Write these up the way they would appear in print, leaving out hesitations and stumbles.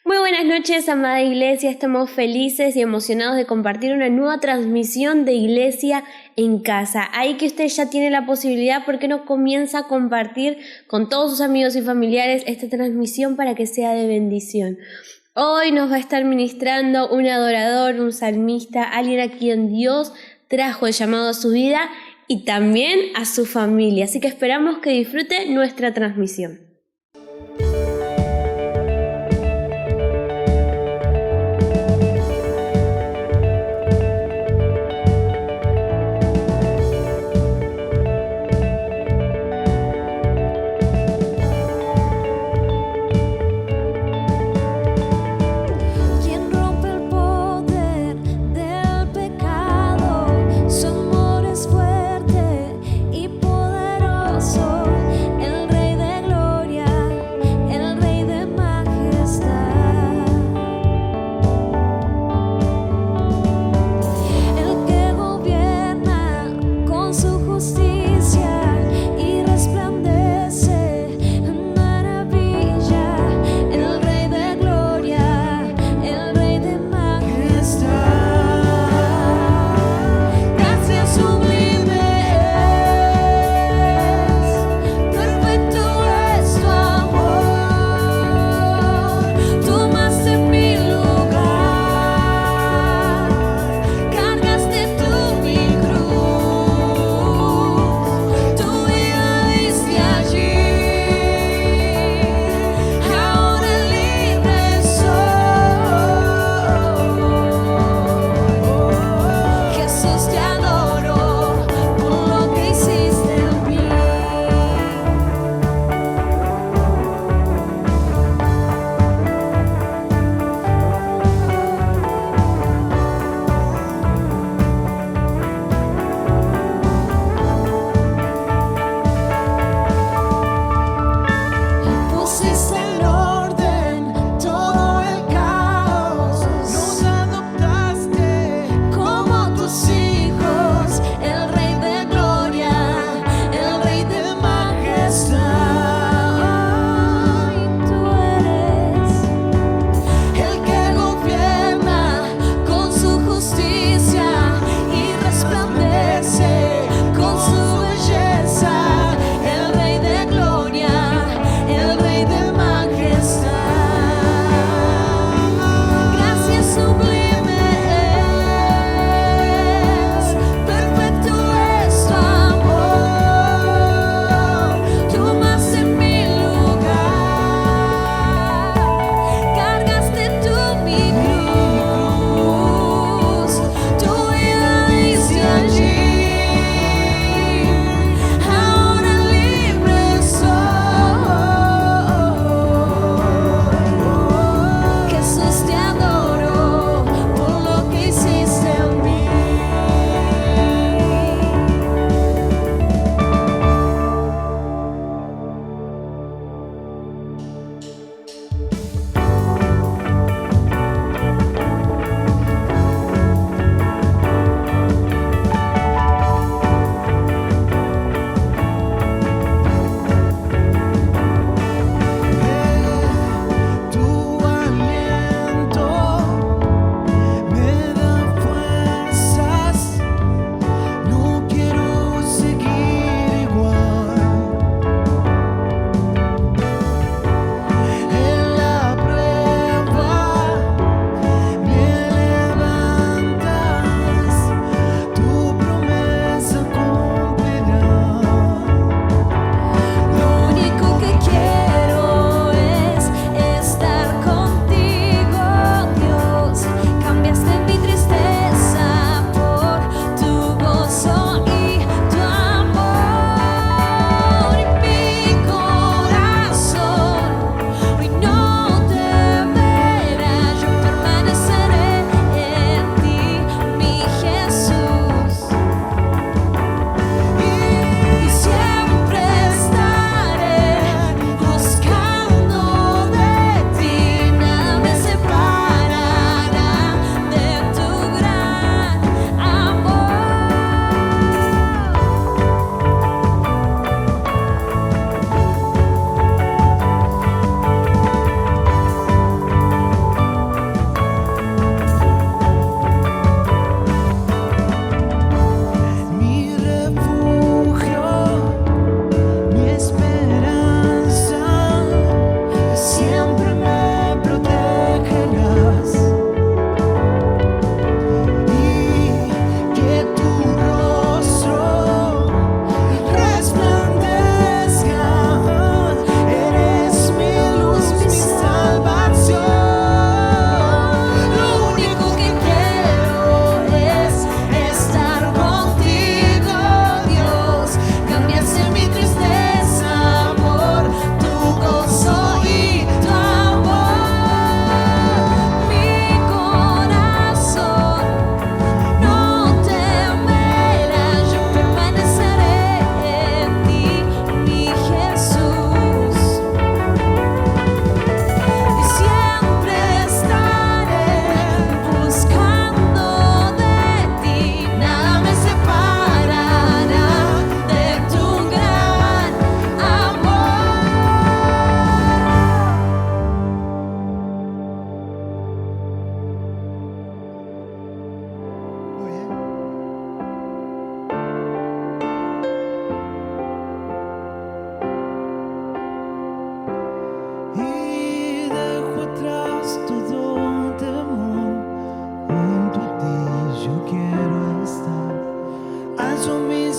Muy buenas noches, amada Iglesia. Estamos felices y emocionados de compartir una nueva transmisión de Iglesia en casa. Ahí que usted ya tiene la posibilidad, ¿por qué no comienza a compartir con todos sus amigos y familiares esta transmisión para que sea de bendición? Hoy nos va a estar ministrando un adorador, un salmista, alguien a quien Dios trajo el llamado a su vida y también a su familia. Así que esperamos que disfrute nuestra transmisión. El Rey de Gloria.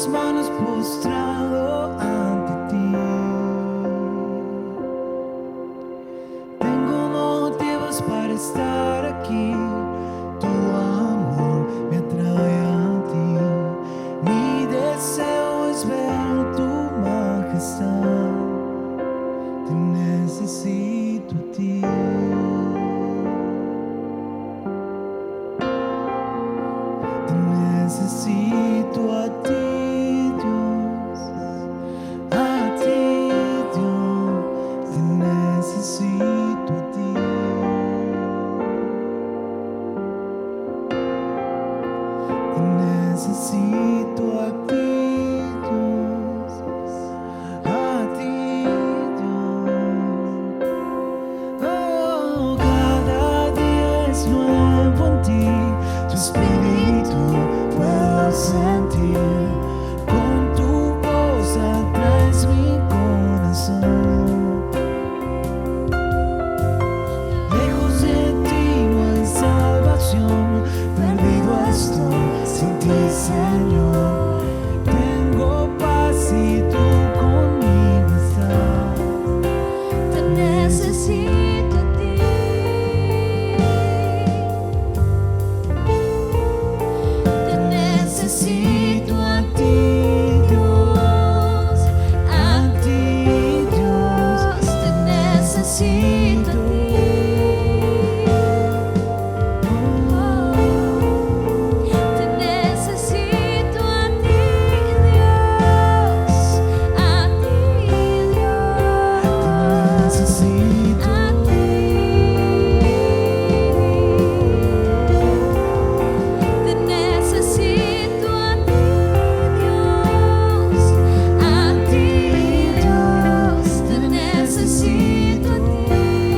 mis manos postrado ante ti. Tengo motivos para estar aquí. Tu amor me atrae a ti. Mi deseo es ver tu majestad. Te necesito a ti. Te necesito a ti, Dios. A ti, Dios. Te necesito a ti. Te necesito a ti, Dios. A ti, Dios. Oh, cada día es nuevo en ti. Tu espíritu puedo sentir. Con tu voz atraes mi corazón. Lejos de ti no hay salvación. Perdido estoy sin ti, Señor. Tengo paz y tú conmigo estás. Te necesito a ti. Te necesito a ti, Dios. A ti, Dios. Te necesito a ti. Te necesito a ti, Dios. A ti, Dios. Necesito A ti. Te necesito a ti, Dios. A ti, Dios. Te necesito a ti.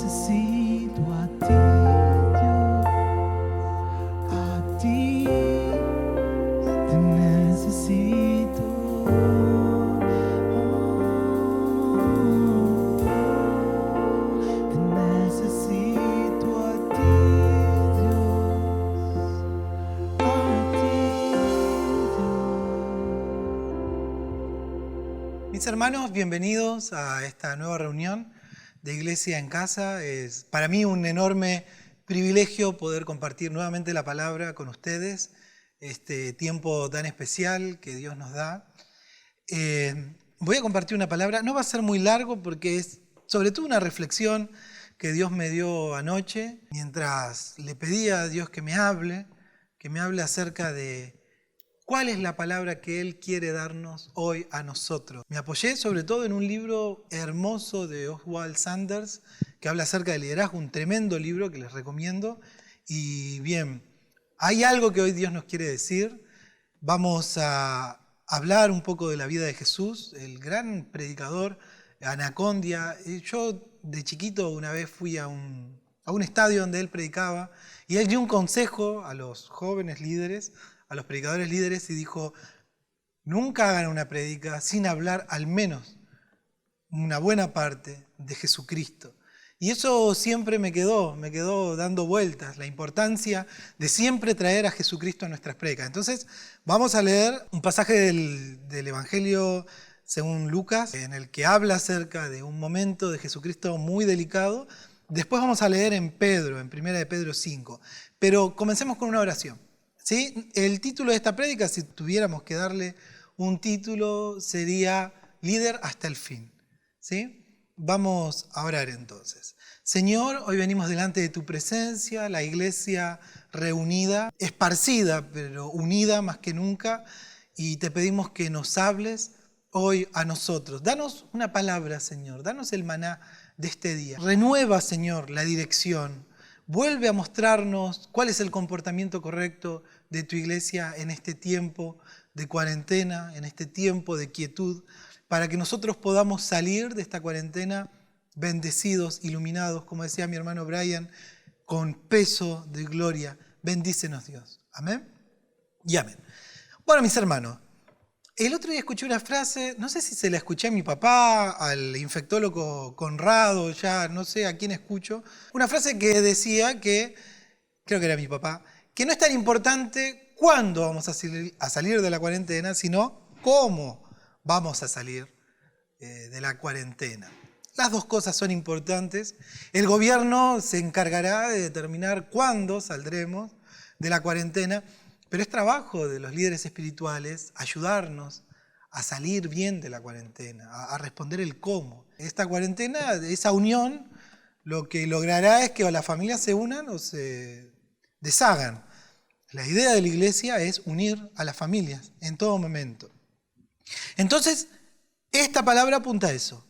necesito a ti, Dios, a ti te necesito. Te necesito a ti, Dios, a ti, Dios. Mis hermanos, bienvenidos a esta nueva reunión de Iglesia en Casa. Es para mí un enorme privilegio poder compartir nuevamente la palabra con ustedes, este tiempo tan especial que Dios nos da. Voy a compartir una palabra, no va a ser muy largo porque es sobre todo una reflexión que Dios me dio anoche, mientras le pedía a Dios que me hable acerca de cuál es la palabra que Él quiere darnos hoy a nosotros. Me apoyé sobre todo en un libro hermoso de Oswald Sanders que habla acerca del liderazgo, un tremendo libro que les recomiendo. Y bien, hay algo que hoy Dios nos quiere decir. Vamos a hablar un poco de la vida de Jesús, el gran predicador, Anacondia. Yo de chiquito una vez fui a un estadio donde él predicaba y él dio un consejo a los jóvenes líderes, a los predicadores líderes, y dijo: nunca hagan una prédica sin hablar al menos una buena parte de Jesucristo. Y eso siempre me quedó dando vueltas, la importancia de siempre traer a Jesucristo a nuestras prédicas. Entonces vamos a leer un pasaje del Evangelio según Lucas, en el que habla acerca de un momento de Jesucristo muy delicado. Después vamos a leer en Pedro, en 1 de Pedro 5. Pero comencemos con una oración, ¿sí? El título de esta prédica, si tuviéramos que darle un título, sería Líder hasta el fin, ¿sí? Vamos a orar entonces. Señor, hoy venimos delante de tu presencia, la iglesia reunida, esparcida, pero unida más que nunca, y te pedimos que nos hables hoy a nosotros. Danos una palabra, Señor, danos el maná de este día. Renueva, Señor, la dirección. Vuelve a mostrarnos cuál es el comportamiento correcto de tu iglesia en este tiempo de cuarentena, en este tiempo de quietud, para que nosotros podamos salir de esta cuarentena bendecidos, iluminados, como decía mi hermano Brian, con peso de gloria. Bendícenos, Dios. Amén y amén. Bueno, mis hermanos, el otro día escuché una frase, no sé si se la escuché a mi papá, al infectólogo Conrado, ya no sé a quién escucho, una frase que decía que, creo que era mi papá, que no es tan importante cuándo vamos a salir de la cuarentena, sino cómo vamos a salir de la cuarentena. Las dos cosas son importantes. El gobierno se encargará de determinar cuándo saldremos de la cuarentena, pero es trabajo de los líderes espirituales ayudarnos a salir bien de la cuarentena, a responder el cómo. Esta cuarentena, esa unión, lo que logrará es que o las familias se unan o se deshagan. La idea de la iglesia es unir a las familias en todo momento. Entonces, esta palabra apunta a eso,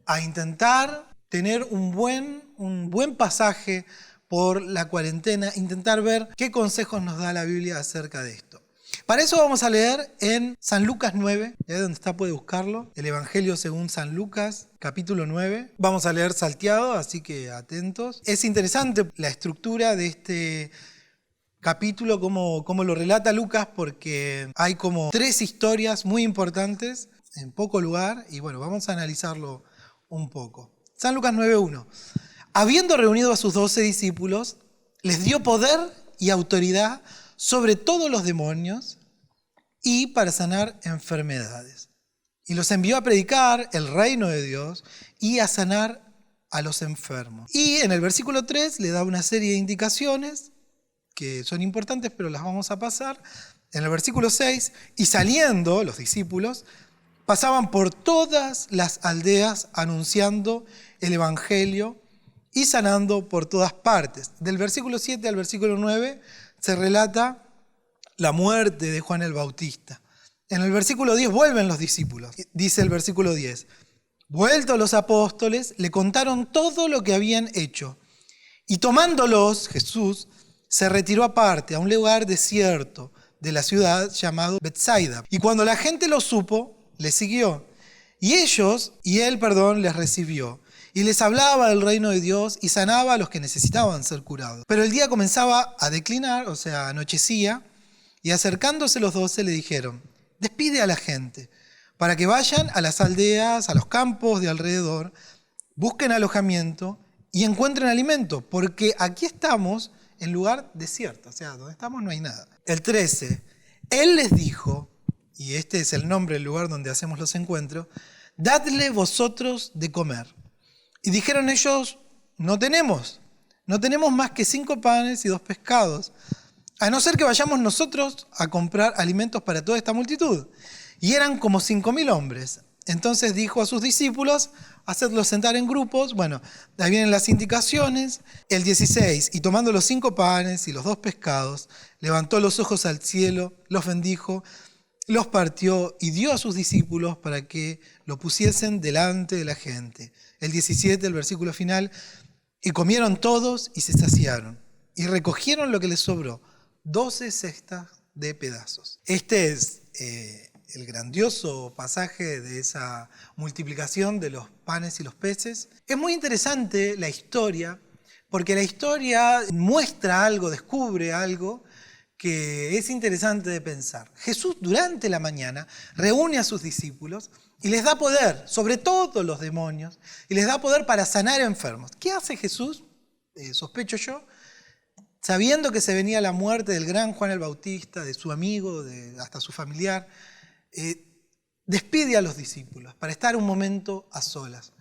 a intentar tener un buen pasaje por la cuarentena, intentar ver qué consejos nos da la Biblia acerca de esto. Para eso vamos a leer en San Lucas 9, donde está puede buscarlo, el Evangelio según San Lucas, capítulo 9. Vamos a leer salteado, así que atentos. Es interesante la estructura de este capítulo, cómo lo relata Lucas, porque hay como 3 historias muy importantes en poco lugar, y bueno, vamos a analizarlo un poco. San Lucas 9:1. Habiendo reunido a sus 12 discípulos, les dio poder y autoridad sobre todos los demonios y para sanar enfermedades. Y los envió a predicar el reino de Dios y a sanar a los enfermos. Y en el versículo 3 le da una serie de indicaciones que son importantes, pero las vamos a pasar. En el versículo 6, y saliendo los discípulos, pasaban por todas las aldeas anunciando el evangelio y sanando por todas partes. Del versículo 7 al versículo 9 se relata la muerte de Juan el Bautista. En el versículo 10 vuelven los discípulos. Dice el versículo 10, vueltos los apóstoles, le contaron todo lo que habían hecho. Y tomándolos, Jesús se retiró aparte a un lugar desierto de la ciudad llamado Betsaida. Y cuando la gente lo supo, le siguió. Y él les recibió. y les hablaba del reino de Dios y sanaba a los que necesitaban ser curados. Pero el día comenzaba a declinar, o sea, anochecía, y acercándose los 12 le dijeron: despide a la gente para que vayan a las aldeas, a los campos de alrededor, busquen alojamiento y encuentren alimento, porque aquí estamos en lugar desierto, o sea, donde estamos no hay nada. El 13, él les dijo, y este es el nombre del lugar donde hacemos los encuentros: dadle vosotros de comer. Y dijeron ellos: no tenemos más que 5 panes y 2 pescados, a no ser que vayamos nosotros a comprar alimentos para toda esta multitud. Y eran como 5.000 hombres. Entonces dijo a sus discípulos: hacedlos sentar en grupos. Bueno, ahí vienen las indicaciones. El 16, y tomando los 5 panes y los 2 pescados, levantó los ojos al cielo, los bendijo, los partió y dio a sus discípulos para que lo pusiesen delante de la gente. El 17, el versículo final: y comieron todos y se saciaron, y recogieron lo que les sobró, 12 cestas de pedazos. Este es el grandioso pasaje de esa multiplicación de los panes y los peces. Es muy interesante la historia, porque la historia muestra algo, descubre algo que es interesante de pensar. Jesús durante la mañana reúne a sus discípulos y les da poder sobre todos los demonios y les da poder para sanar enfermos. ¿Qué hace Jesús? Sospecho yo, sabiendo que se venía la muerte del gran Juan el Bautista, de su amigo, hasta su familiar, despide a los discípulos para estar un momento a solas.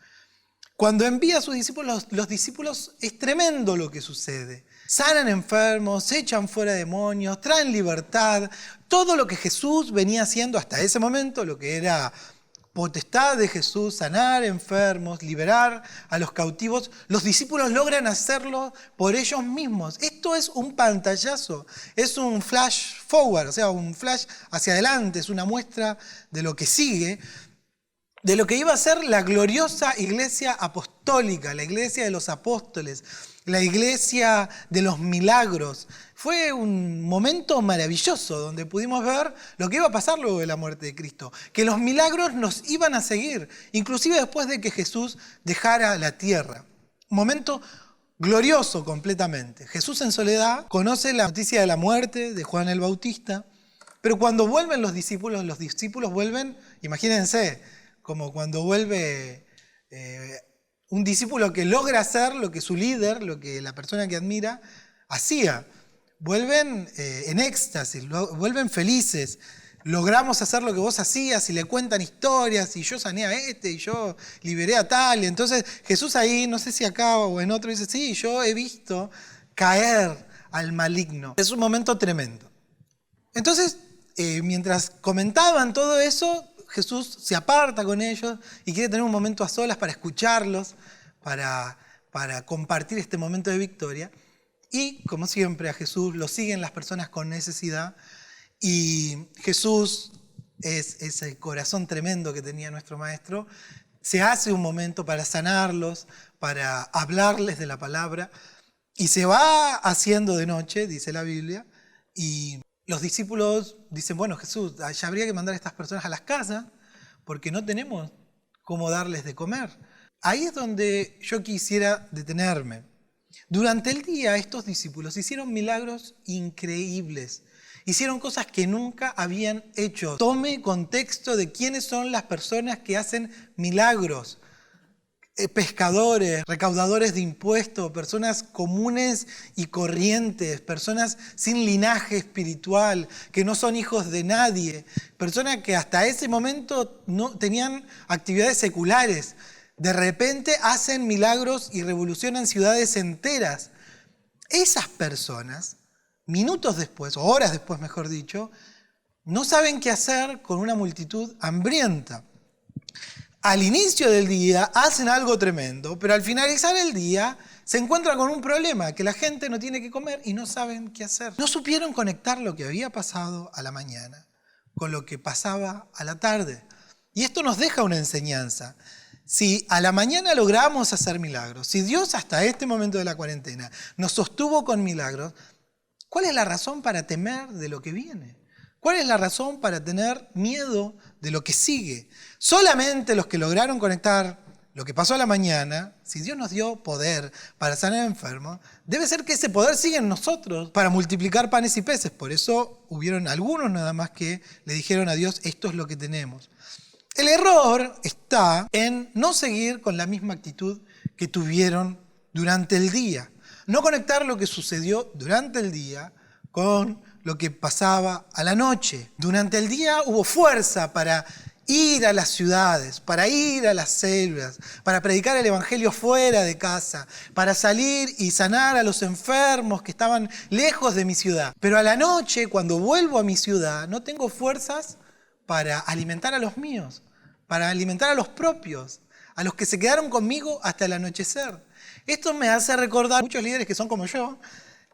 Cuando envía a sus discípulos, los discípulos, es tremendo lo que sucede. Sanan enfermos, echan fuera demonios, traen libertad. Todo lo que Jesús venía haciendo hasta ese momento, lo que era potestad de Jesús, sanar enfermos, liberar a los cautivos, los discípulos logran hacerlo por ellos mismos. Esto es un pantallazo, es un flash forward, o sea, un flash hacia adelante, es una muestra de lo que sigue, de lo que iba a ser la gloriosa iglesia apostólica, la iglesia de los apóstoles, la iglesia de los milagros. Fue un momento maravilloso donde pudimos ver lo que iba a pasar luego de la muerte de Cristo, que los milagros nos iban a seguir, inclusive después de que Jesús dejara la tierra. Un momento glorioso completamente. Jesús en soledad conoce la noticia de la muerte de Juan el Bautista, pero cuando vuelven los discípulos vuelven, imagínense, como cuando vuelve un discípulo que logra hacer lo que su líder, lo que la persona que admira, hacía. Vuelven en éxtasis, vuelven felices. Logramos hacer lo que vos hacías y le cuentan historias y yo sané a este y yo liberé a tal. Y entonces Jesús ahí, no sé si acá o en otro, dice: sí, yo he visto caer al maligno. Es un momento tremendo. Entonces, mientras comentaban todo eso, Jesús se aparta con ellos y quiere tener un momento a solas para escucharlos, para compartir este momento de victoria. Y, como siempre, a Jesús lo siguen las personas con necesidad. Y Jesús es ese corazón tremendo que tenía nuestro Maestro. Se hace un momento para sanarlos, para hablarles de la palabra. Y se va haciendo de noche, dice la Biblia, y los discípulos dicen: bueno, Jesús, ya habría que mandar a estas personas a las casas porque no tenemos cómo darles de comer. Ahí es donde yo quisiera detenerme. Durante el día estos discípulos hicieron milagros increíbles. Hicieron cosas que nunca habían hecho. Tome contexto de quiénes son las personas que hacen milagros. Pescadores, recaudadores de impuestos, personas comunes y corrientes, personas sin linaje espiritual, que no son hijos de nadie, personas que hasta ese momento no tenían actividades seculares. De repente hacen milagros y revolucionan ciudades enteras. Esas personas, minutos después, o horas después mejor dicho, no saben qué hacer con una multitud hambrienta. Al inicio del día hacen algo tremendo, pero al finalizar el día se encuentran con un problema, que la gente no tiene que comer y no saben qué hacer. No supieron conectar lo que había pasado a la mañana con lo que pasaba a la tarde. Y esto nos deja una enseñanza. Si a la mañana logramos hacer milagros, si Dios hasta este momento de la cuarentena nos sostuvo con milagros, ¿cuál es la razón para temer de lo que viene? ¿Cuál es la razón para tener miedo de lo que sigue? Solamente los que lograron conectar lo que pasó a la mañana, si Dios nos dio poder para sanar enfermos, debe ser que ese poder sigue en nosotros para multiplicar panes y peces. Por eso hubieron algunos nada más que le dijeron a Dios, esto es lo que tenemos. El error está en no seguir con la misma actitud que tuvieron durante el día. No conectar lo que sucedió durante el día con lo que pasaba a la noche. Durante el día hubo fuerza para ir a las ciudades, para ir a las células, para predicar el evangelio fuera de casa, para salir y sanar a los enfermos que estaban lejos de mi ciudad. Pero a la noche, cuando vuelvo a mi ciudad, no tengo fuerzas para alimentar a los míos, para alimentar a los propios, a los que se quedaron conmigo hasta el anochecer. Esto me hace recordar a muchos líderes que son como yo,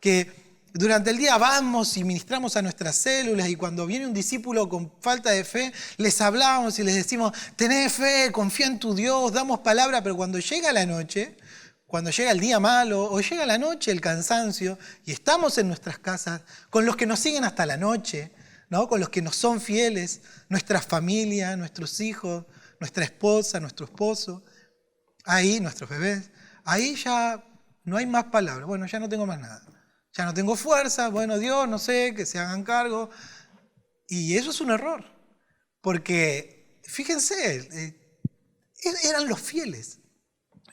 que durante el día vamos y ministramos a nuestras células y cuando viene un discípulo con falta de fe, les hablamos y les decimos, tened fe, confía en tu Dios, damos palabra, pero cuando llega la noche, cuando llega el día malo o llega la noche, el cansancio, y estamos en nuestras casas con los que nos siguen hasta la noche, ¿no? Con los que nos son fieles, nuestra familia, nuestros hijos, nuestra esposa, nuestro esposo, ahí nuestros bebés, ahí ya no hay más palabras, bueno, ya no tengo más nada. Ya no tengo fuerza, bueno, Dios, no sé, que se hagan cargo. Y eso es un error, porque fíjense, eran los fieles.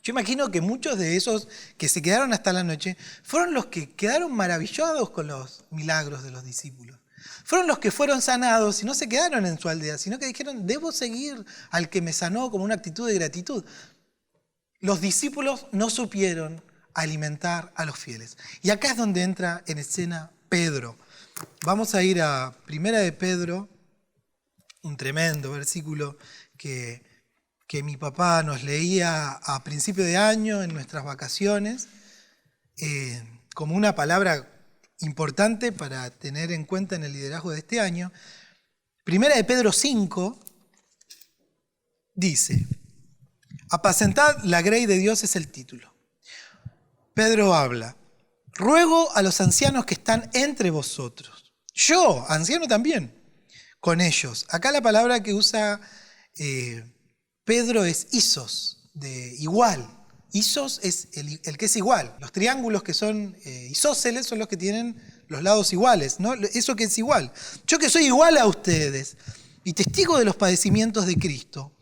Yo imagino que muchos de esos que se quedaron hasta la noche fueron los que quedaron maravillados con los milagros de los discípulos. Fueron los que fueron sanados y no se quedaron en su aldea, sino que dijeron, debo seguir al que me sanó como una actitud de gratitud. Los discípulos no supieron alimentar a los fieles. Y acá es donde entra en escena Pedro. Vamos a ir a Primera de Pedro, un tremendo versículo que mi papá nos leía a principio de año en nuestras vacaciones, como una palabra importante para tener en cuenta en el liderazgo de este año. Primera de Pedro 5 dice, apacentad la grey de Dios es el título. Pedro habla, ruego a los ancianos que están entre vosotros. Yo, anciano también, con ellos. Acá la palabra que usa Pedro es isos, de igual. Isos es el que es igual. Los triángulos que son isósceles son los que tienen los lados iguales, ¿no? Eso que es igual. Yo que soy igual a ustedes y testigo de los padecimientos de Cristo,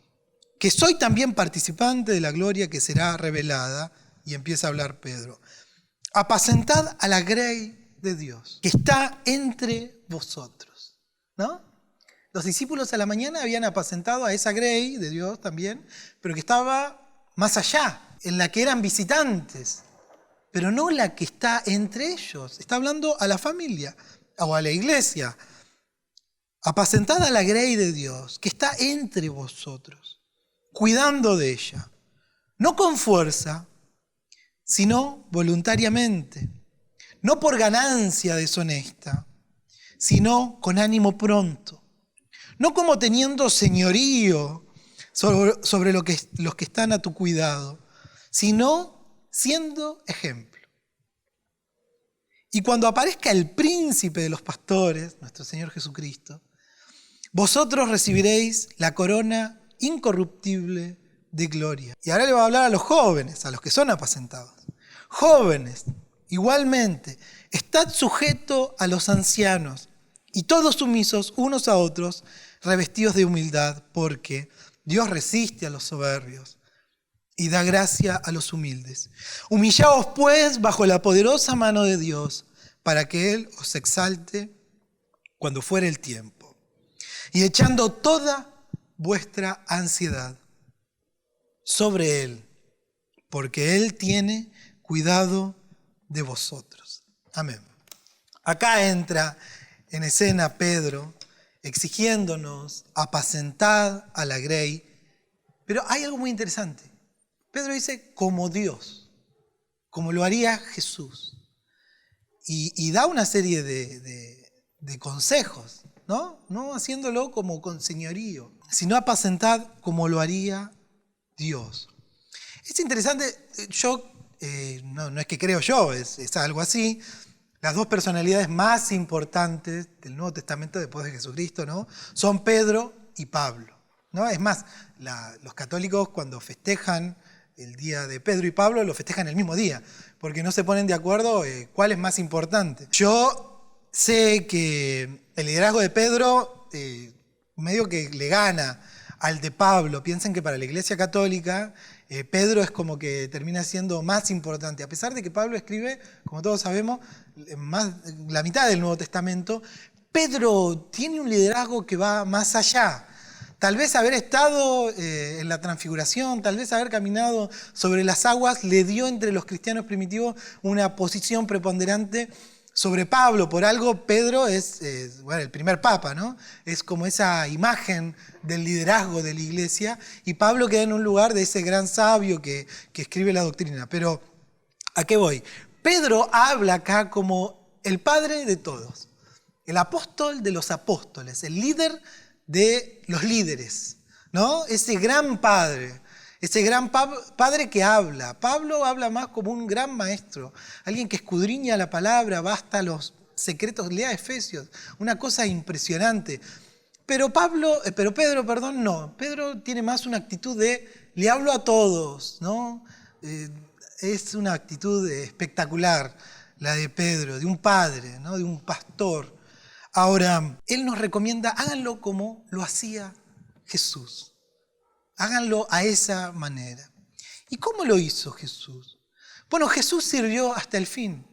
que soy también participante de la gloria que será revelada. Y empieza a hablar Pedro. Apacentad a la grey de Dios, que está entre vosotros. ¿No? Los discípulos a la mañana habían apacentado a esa grey de Dios también, pero que estaba más allá, en la que eran visitantes, pero no la que está entre ellos. Está hablando a la familia o a la iglesia. Apacentad a la grey de Dios, que está entre vosotros, cuidando de ella, no con fuerza, sino voluntariamente, no por ganancia deshonesta, sino con ánimo pronto, no como teniendo señorío sobre los que están a tu cuidado, sino siendo ejemplo. Y cuando aparezca el príncipe de los pastores, nuestro Señor Jesucristo, vosotros recibiréis la corona incorruptible de gloria. Y ahora le va a hablar a los jóvenes, a los que son apacentados. Jóvenes, igualmente, estad sujetos a los ancianos y todos sumisos unos a otros, revestidos de humildad, porque Dios resiste a los soberbios y da gracia a los humildes. Humillaos pues bajo la poderosa mano de Dios, para que Él os exalte cuando fuere el tiempo. Y echando toda vuestra ansiedad sobre Él, porque Él tiene cuidado de vosotros. Amén. Acá entra en escena Pedro exigiéndonos apacentad a la grey, pero hay algo muy interesante. Pedro dice como Dios, como lo haría Jesús, y da una serie de consejos, ¿no? No haciéndolo como con señorío, sino apacentad como lo haría Dios. Es interesante, no es que creo yo, es algo así. Las dos personalidades más importantes del Nuevo Testamento después de Jesucristo, ¿no? Son Pedro y Pablo. ¿no? Es más, los católicos cuando festejan el día de Pedro y Pablo, lo festejan el mismo día, porque no se ponen de acuerdo cuál es más importante. Yo sé que el liderazgo de Pedro medio que le gana al de Pablo. Piensen que para la Iglesia Católica Pedro es como que termina siendo más importante, a pesar de que Pablo escribe, como todos sabemos, la mitad del Nuevo Testamento. Pedro tiene un liderazgo que va más allá. Tal vez haber estado en la transfiguración, tal vez haber caminado sobre las aguas, le dio entre los cristianos primitivos una posición preponderante sobre Pablo. Por algo Pedro es el primer papa, ¿no? Es como esa imagen del liderazgo de la iglesia, y Pablo queda en un lugar de ese gran sabio que escribe la doctrina. Pero, ¿a qué voy? Pedro habla acá como el padre de todos, el apóstol de los apóstoles, el líder de los líderes, ¿no? Ese gran padre que habla. Pablo habla más como un gran maestro, alguien que escudriña la palabra, va hasta los secretos, lea Efesios, una cosa impresionante. Pero Pedro, no. Pedro tiene más una actitud de le hablo a todos, ¿no? Es una actitud espectacular la de Pedro, de un padre, ¿no? De un pastor. Ahora, él nos recomienda, háganlo como lo hacía Jesús. Háganlo a esa manera. ¿Y cómo lo hizo Jesús? Bueno, Jesús sirvió hasta el fin.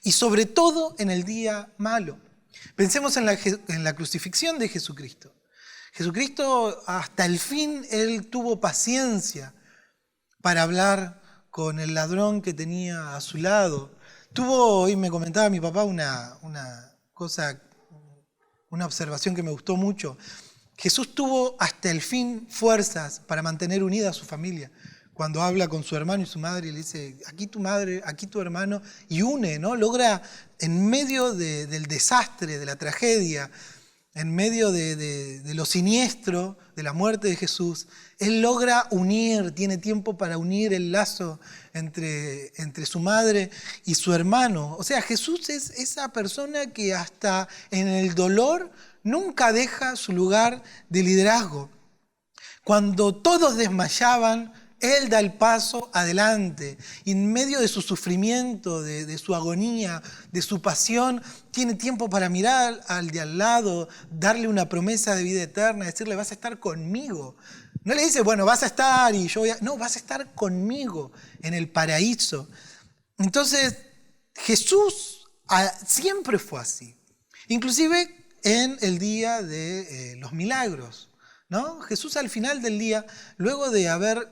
Y sobre todo en el día malo. Pensemos en la crucifixión de Jesucristo. Jesucristo hasta el fin, él tuvo paciencia para hablar con el ladrón que tenía a su lado. Hoy me comentaba mi papá una observación que me gustó mucho. Jesús tuvo hasta el fin fuerzas para mantener unida a su familia. Cuando habla con su hermano y su madre, le dice, aquí tu madre, aquí tu hermano, y une, ¿no? Logra, en medio del desastre, de la tragedia, en medio de lo siniestro, de la muerte de Jesús, él logra unir, tiene tiempo para unir el lazo entre su madre y su hermano. O sea, Jesús es esa persona que hasta en el dolor nunca deja su lugar de liderazgo. Cuando todos desmayaban, él da el paso adelante. Y en medio de su sufrimiento, de su agonía, de su pasión, tiene tiempo para mirar al de al lado, darle una promesa de vida eterna, decirle, vas a estar conmigo. No le dice, bueno, vas a estar y yo voy a... No, vas a estar conmigo en el paraíso. Entonces, Jesús siempre fue así. Inclusive en el día de los milagros, ¿no? Jesús al final del día, luego de haber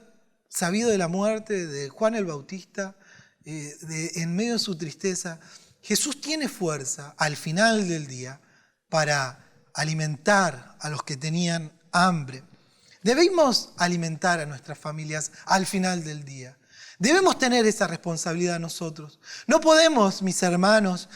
sabido de la muerte de Juan el Bautista, en medio de su tristeza, Jesús tiene fuerza al final del día para alimentar a los que tenían hambre. Debemos alimentar a nuestras familias al final del día. Debemos tener esa responsabilidad nosotros. No podemos, mis hermanos,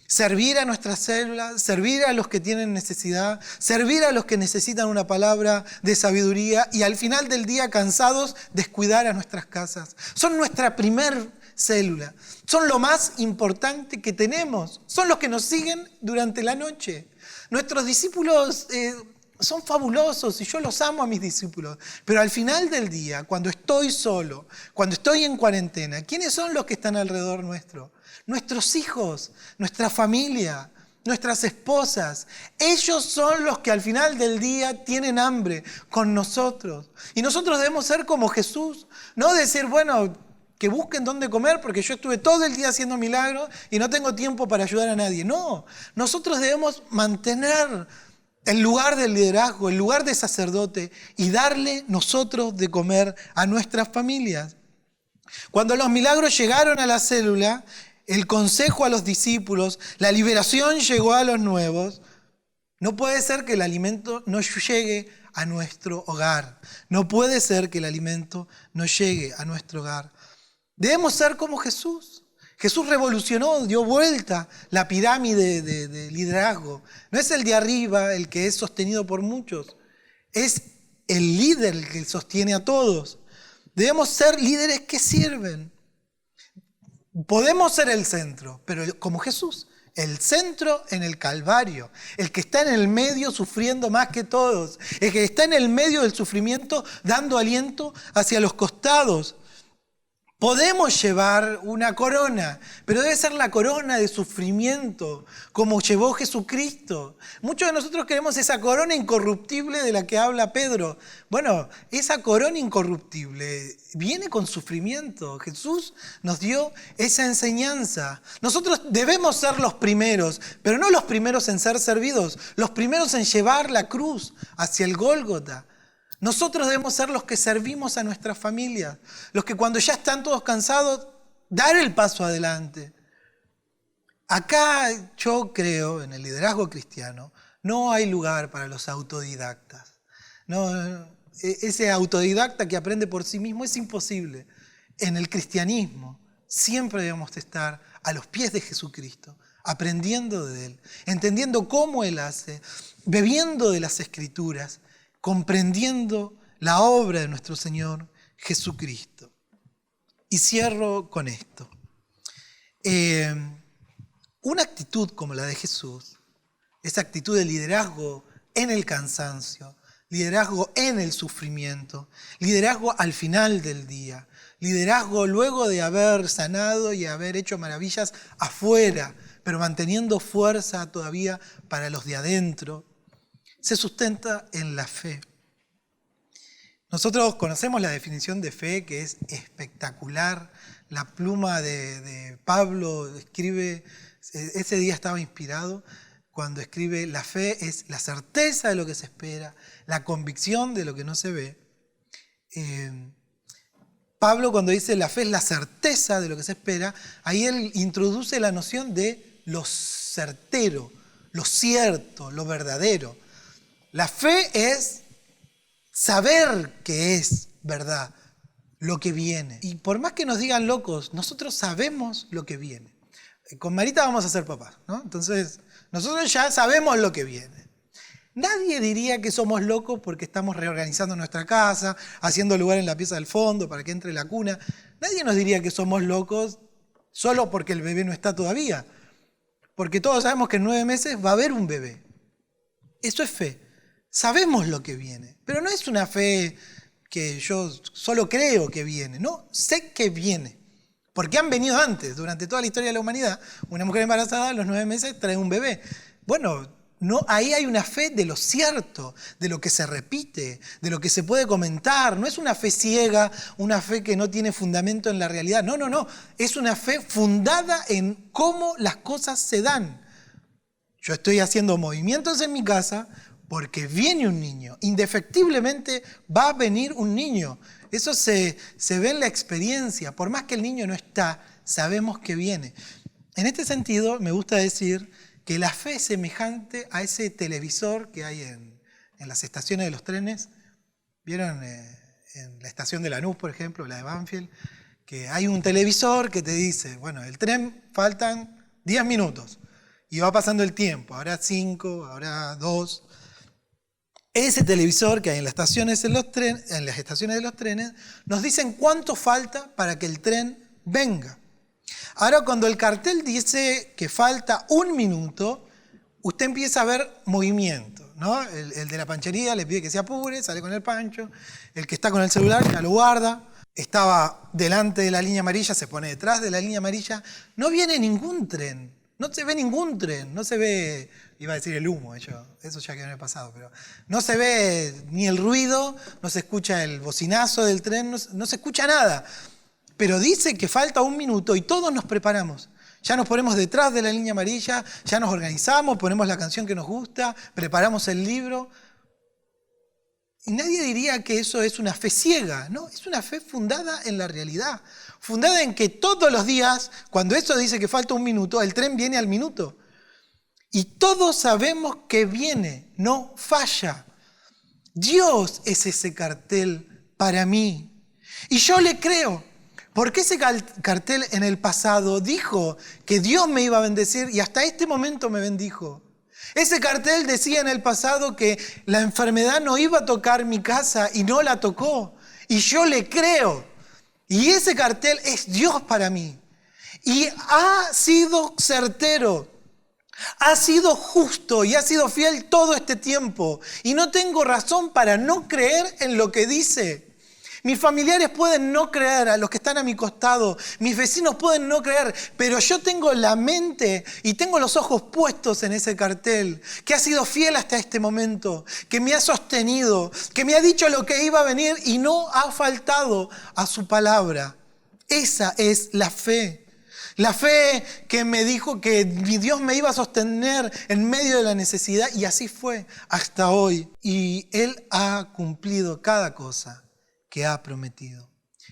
servir a nuestras células, servir a los que tienen necesidad, servir a los que necesitan una palabra de sabiduría y al final del día, cansados, descuidar a nuestras casas. Son nuestra primer célula, son lo más importante que tenemos, son los que nos siguen durante la noche. Nuestros discípulos son fabulosos y yo los amo a mis discípulos, pero al final del día, cuando estoy solo, cuando estoy en cuarentena, ¿quiénes son los que están alrededor nuestro? Nuestros hijos, nuestra familia, nuestras esposas. Ellos son los que al final del día tienen hambre con nosotros. Y nosotros debemos ser como Jesús, no decir, bueno, que busquen dónde comer porque yo estuve todo el día haciendo milagros y no tengo tiempo para ayudar a nadie. No, nosotros debemos mantener el lugar del liderazgo, el lugar de sacerdote y darle nosotros de comer a nuestras familias. Cuando los milagros llegaron a la célula, el consejo a los discípulos, la liberación llegó a los nuevos, no puede ser que el alimento no llegue a nuestro hogar. No puede ser que el alimento no llegue a nuestro hogar. Debemos ser como Jesús. Jesús revolucionó, dio vuelta la pirámide de liderazgo. No es el de arriba el que es sostenido por muchos, es el líder el que sostiene a todos. Debemos ser líderes que sirven. Podemos ser el centro, pero como Jesús, el centro en el Calvario, el que está en el medio sufriendo más que todos, el que está en el medio del sufrimiento dando aliento hacia los costados. Podemos llevar una corona, pero debe ser la corona de sufrimiento, como llevó Jesucristo. Muchos de nosotros queremos esa corona incorruptible de la que habla Pedro. Bueno, esa corona incorruptible viene con sufrimiento. Jesús nos dio esa enseñanza. Nosotros debemos ser los primeros, pero no los primeros en ser servidos, los primeros en llevar la cruz hacia el Gólgota. Nosotros debemos ser los que servimos a nuestras familias, los que cuando ya están todos cansados, dar el paso adelante. Acá yo creo, en el liderazgo cristiano, no hay lugar para los autodidactas. No, ese autodidacta que aprende por sí mismo es imposible. En el cristianismo siempre debemos estar a los pies de Jesucristo, aprendiendo de Él, entendiendo cómo Él hace, bebiendo de las Escrituras, comprendiendo la obra de nuestro Señor Jesucristo. Y cierro con esto. Una actitud como la de Jesús, esa actitud de liderazgo en el cansancio, liderazgo en el sufrimiento, liderazgo al final del día, liderazgo luego de haber sanado y haber hecho maravillas afuera, pero manteniendo fuerza todavía para los de adentro, se sustenta en la fe. Nosotros conocemos la definición de fe, que es espectacular. La pluma de Pablo escribe, ese día estaba inspirado, cuando escribe: la fe es la certeza de lo que se espera, la convicción de lo que no se ve. Pablo, cuando dice la fe es la certeza de lo que se espera, ahí él introduce la noción de lo certero, lo cierto, lo verdadero. La fe es saber que es verdad lo que viene. Y por más que nos digan locos, nosotros sabemos lo que viene. Con Marita vamos a ser papás, ¿no? Entonces, nosotros ya sabemos lo que viene. Nadie diría que somos locos porque estamos reorganizando nuestra casa, haciendo lugar en la pieza del fondo para que entre la cuna. Nadie nos diría que somos locos solo porque el bebé no está todavía. Porque todos sabemos que en 9 meses va a haber un bebé. Eso es fe. Sabemos lo que viene, pero no es una fe que yo solo creo que viene, no, sé que viene, porque han venido antes, durante toda la historia de la humanidad. Una mujer embarazada a los 9 meses trae un bebé. Bueno, no, ahí hay una fe de lo cierto, de lo que se repite, de lo que se puede comentar. No es una fe ciega, una fe que no tiene fundamento en la realidad. No, es una fe fundada en cómo las cosas se dan. Yo estoy haciendo movimientos en mi casa porque viene un niño, indefectiblemente va a venir un niño. Eso se ve en la experiencia. Por más que el niño no está, sabemos que viene. En este sentido, me gusta decir que la fe es semejante a ese televisor que hay en las estaciones de los trenes. ¿Vieron en la estación de Lanús, por ejemplo, la de Banfield? Que hay un televisor que te dice, bueno, el tren faltan 10 minutos y va pasando el tiempo, ahora 5, ahora 2. Ese televisor que hay en las estaciones de los trenes nos dicen cuánto falta para que el tren venga. Ahora, cuando el cartel dice que falta 1 minuto, usted empieza a ver movimiento, ¿no? El de la panchería le pide que se apure, sale con el pancho. El que está con el celular ya lo guarda. Estaba delante de la línea amarilla, se pone detrás de la línea amarilla. No viene ningún tren, no se ve ningún tren, no se ve... Iba a decir el humo, eso ya quedó en el pasado, pero no se ve ni el ruido, no se escucha el bocinazo del tren, no se escucha nada. Pero dice que falta 1 minuto y todos nos preparamos. Ya nos ponemos detrás de la línea amarilla, ya nos organizamos, ponemos la canción que nos gusta, preparamos el libro. Y nadie diría que eso es una fe ciega, ¿no? Es una fe fundada en la realidad, fundada en que todos los días, cuando eso dice que falta 1 minuto, el tren viene al minuto. Y todos sabemos que viene, no falla. Dios es ese cartel para mí. Y yo le creo, porque ese cartel en el pasado dijo que Dios me iba a bendecir y hasta este momento me bendijo. Ese cartel decía en el pasado que la enfermedad no iba a tocar mi casa y no la tocó. Y yo le creo. Y ese cartel es Dios para mí. Y ha sido certero. Ha sido justo y ha sido fiel todo este tiempo. Y no tengo razón para no creer en lo que dice. Mis familiares pueden no creer, a los que están a mi costado. Mis vecinos pueden no creer. Pero yo tengo la mente y tengo los ojos puestos en ese cartel. Que ha sido fiel hasta este momento. Que me ha sostenido. Que me ha dicho lo que iba a venir y no ha faltado a su palabra. Esa es la fe. La fe que me dijo que mi Dios me iba a sostener en medio de la necesidad, y así fue hasta hoy. Y Él ha cumplido cada cosa que ha prometido.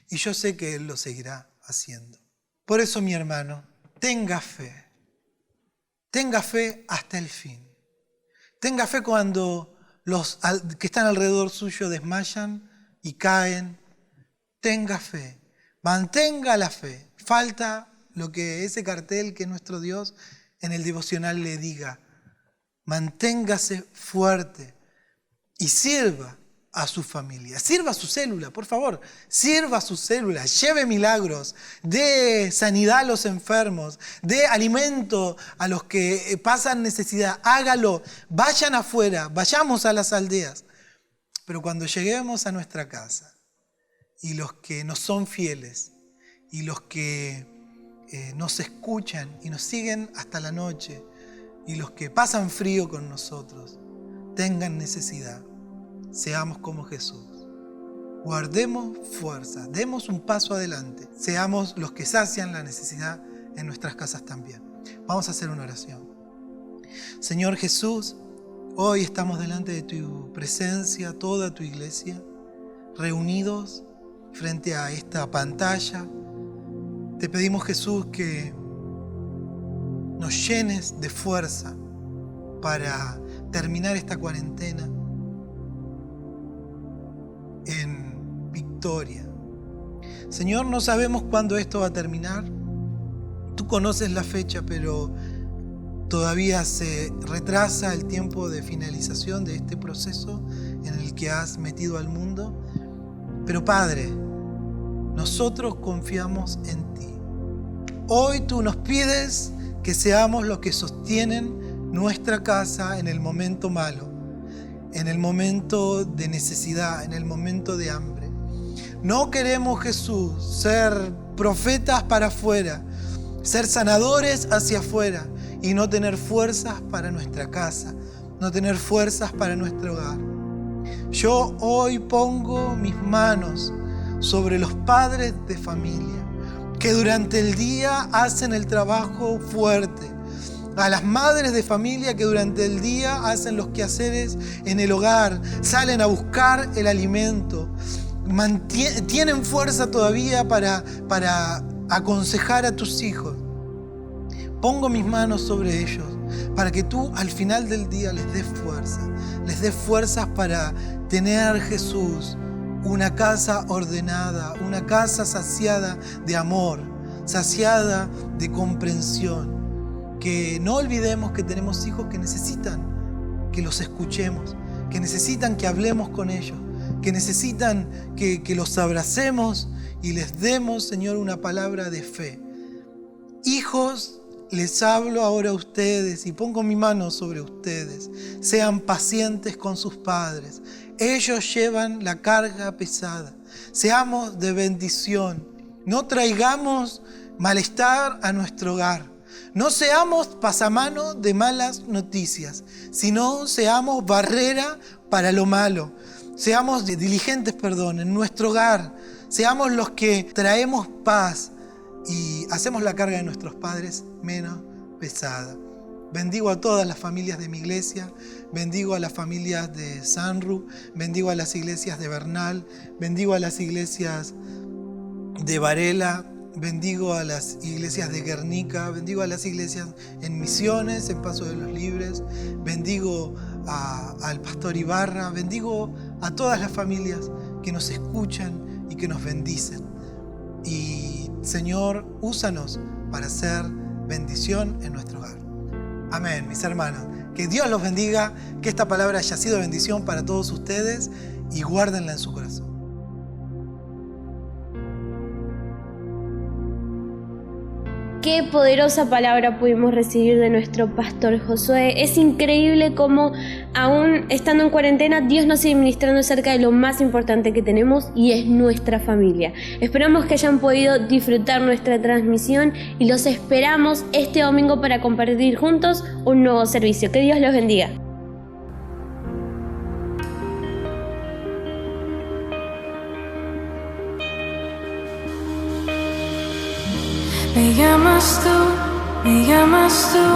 Y yo sé que Él lo seguirá haciendo. Por eso, mi hermano, tenga fe. Tenga fe hasta el fin. Tenga fe cuando los que están alrededor suyo desmayan y caen. Tenga fe. Mantenga la fe. Falta lo que ese cartel que nuestro Dios en el devocional le diga. Manténgase fuerte y sirva a su familia. Sirva a su célula, por favor. Sirva a su célula. Lleve milagros. Dé sanidad a los enfermos. Dé alimento a los que pasan necesidad. Hágalo. Vayan afuera. Vayamos a las aldeas. Pero cuando lleguemos a nuestra casa y los que nos son fieles y los que nos escuchan y nos siguen hasta la noche y los que pasan frío con nosotros tengan necesidad, seamos como Jesús. Guardemos fuerza, demos un paso adelante, seamos los que sacian la necesidad en nuestras casas también. Vamos a hacer una oración. Señor Jesús, hoy estamos delante de tu presencia, toda tu iglesia, reunidos frente a esta pantalla. Te pedimos, Jesús, que nos llenes de fuerza para terminar esta cuarentena en victoria. Señor, no sabemos cuándo esto va a terminar. Tú conoces la fecha, pero todavía se retrasa el tiempo de finalización de este proceso en el que has metido al mundo. Pero Padre, nosotros confiamos en ti. Hoy tú nos pides que seamos los que sostienen nuestra casa en el momento malo, en el momento de necesidad, en el momento de hambre. No queremos, Jesús, ser profetas para afuera, ser sanadores hacia afuera y no tener fuerzas para nuestra casa, no tener fuerzas para nuestro hogar. Yo hoy pongo mis manos sobre los padres de familia que durante el día hacen el trabajo fuerte, a las madres de familia que durante el día hacen los quehaceres en el hogar, salen a buscar el alimento, tienen fuerza todavía para aconsejar a tus hijos. Pongo mis manos sobre ellos para que tú al final del día les des fuerzas para tener, Jesús, una casa ordenada, una casa saciada de amor, saciada de comprensión. Que no olvidemos que tenemos hijos que necesitan que los escuchemos, que necesitan que hablemos con ellos, que necesitan que los abracemos y les demos, Señor, una palabra de fe. Hijos, les hablo ahora a ustedes y pongo mi mano sobre ustedes. Sean pacientes con sus padres. Ellos llevan la carga pesada. Seamos de bendición. No traigamos malestar a nuestro hogar. No seamos pasamano de malas noticias, sino seamos barrera para lo malo. Seamos diligentes, en nuestro hogar. Seamos los que traemos paz y hacemos la carga de nuestros padres menos pesada. Bendigo a todas las familias de mi iglesia, bendigo a las familias de Sanru, bendigo a las iglesias de Bernal, bendigo a las iglesias de Varela, bendigo a las iglesias de Guernica, bendigo a las iglesias en Misiones, en Paso de los Libres, bendigo al pastor Ibarra, bendigo a todas las familias que nos escuchan y que nos bendicen. Y Señor, úsanos para hacer bendición en nuestro hogar. Amén, mis hermanos. Que Dios los bendiga, que esta palabra haya sido bendición para todos ustedes y guárdenla en su corazón. Qué poderosa palabra pudimos recibir de nuestro pastor Josué. Es increíble cómo, aún estando en cuarentena, Dios nos sigue ministrando acerca de lo más importante que tenemos, y es nuestra familia. Esperamos que hayan podido disfrutar nuestra transmisión y los esperamos este domingo para compartir juntos un nuevo servicio. Que Dios los bendiga. Me llamas tú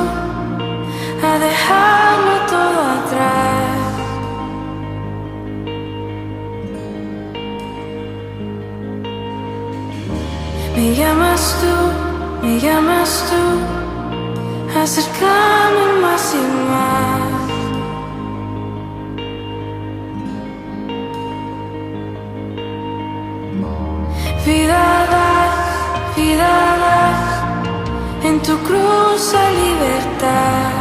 a dejarlo todo atrás. Me llamas tú a acercarme más y más. Vida das, en tu cruz hay libertad.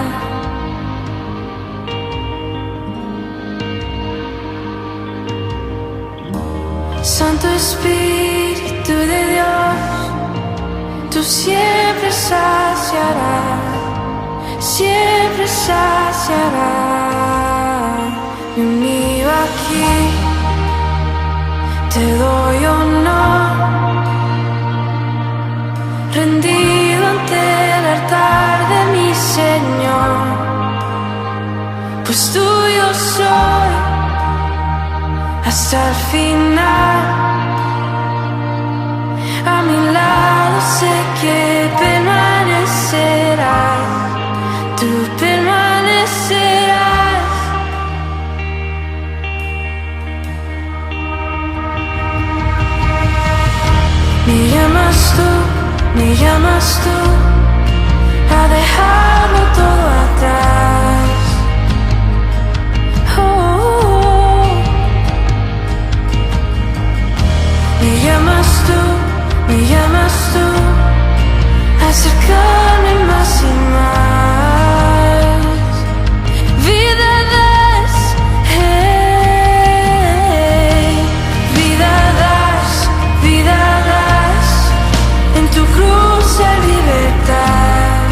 Santo Espíritu de Dios, tú siempre saciarás, siempre saciarás. Y unido aquí te doy honor, rendido ante el altar de mi Señor, pues tuyo soy hasta el final. A mi lado sé que permanecerás, tú permanecerás. Me llamas tú a dejarlo todo atrás. Oh, oh, oh. Me llamas tú a acercarme más y más. Vida das, hey, vida das, vida das. En tu cruz hay libertad.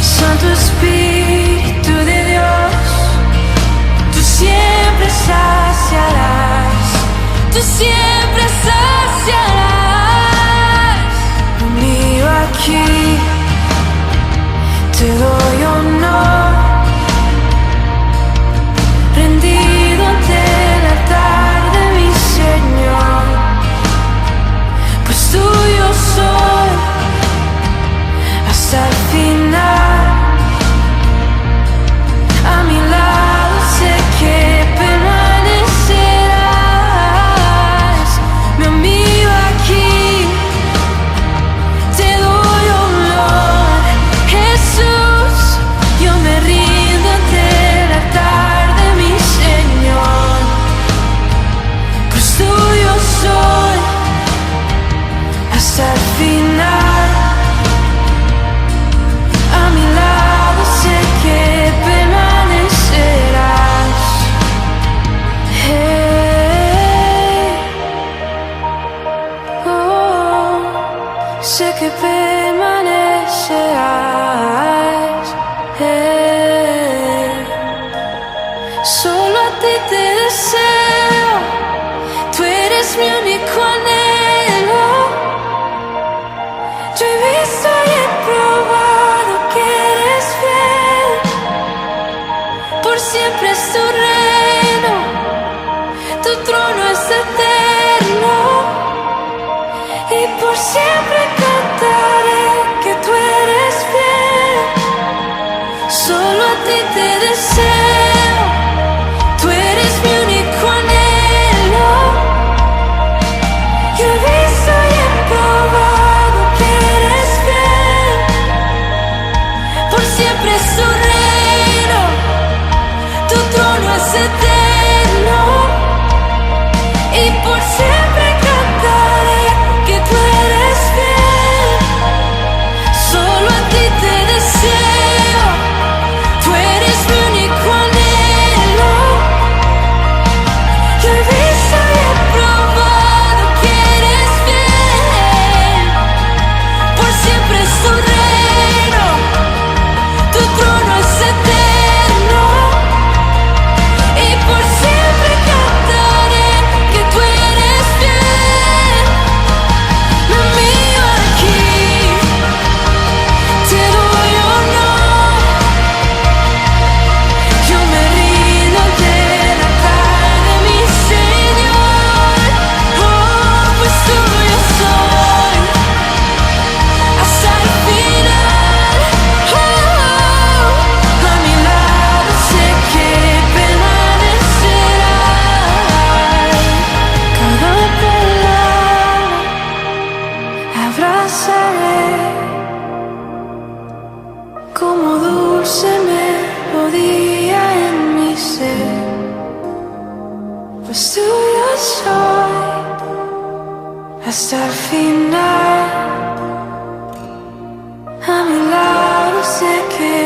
Santo Espíritu de Dios, tú siempre saciarás, tú siempre saciarás. Conmigo aquí te doy honor, rendido ante el altar de mi Señor, pues tuyo soy hasta el final. A mi lado sé que permanecerás, mi amigo aquí te doy honor, Jesús, yo me rindo ante el altar de mi Señor, pues tuyo soy hasta el final. A mi lado sé que permanecerás. Hey, oh, sé que permanecerás. Hey, solo a ti te deseo, tú eres mi único anhelo. Yo he visto y he probado que eres fiel, por siempre es tu reino, tu trono es eterno, y por siempre cantaré que tú eres fiel. Solo a ti te deseo, tú eres mi único anhelo. Yo he visto y he probado que eres fiel, por siempre es tu reino, tu trono es eterno, y por siempre cantaré que tú eres fiel. Solo a ti te deseo, tú eres mi único your side hasta el final. A mi lado sé que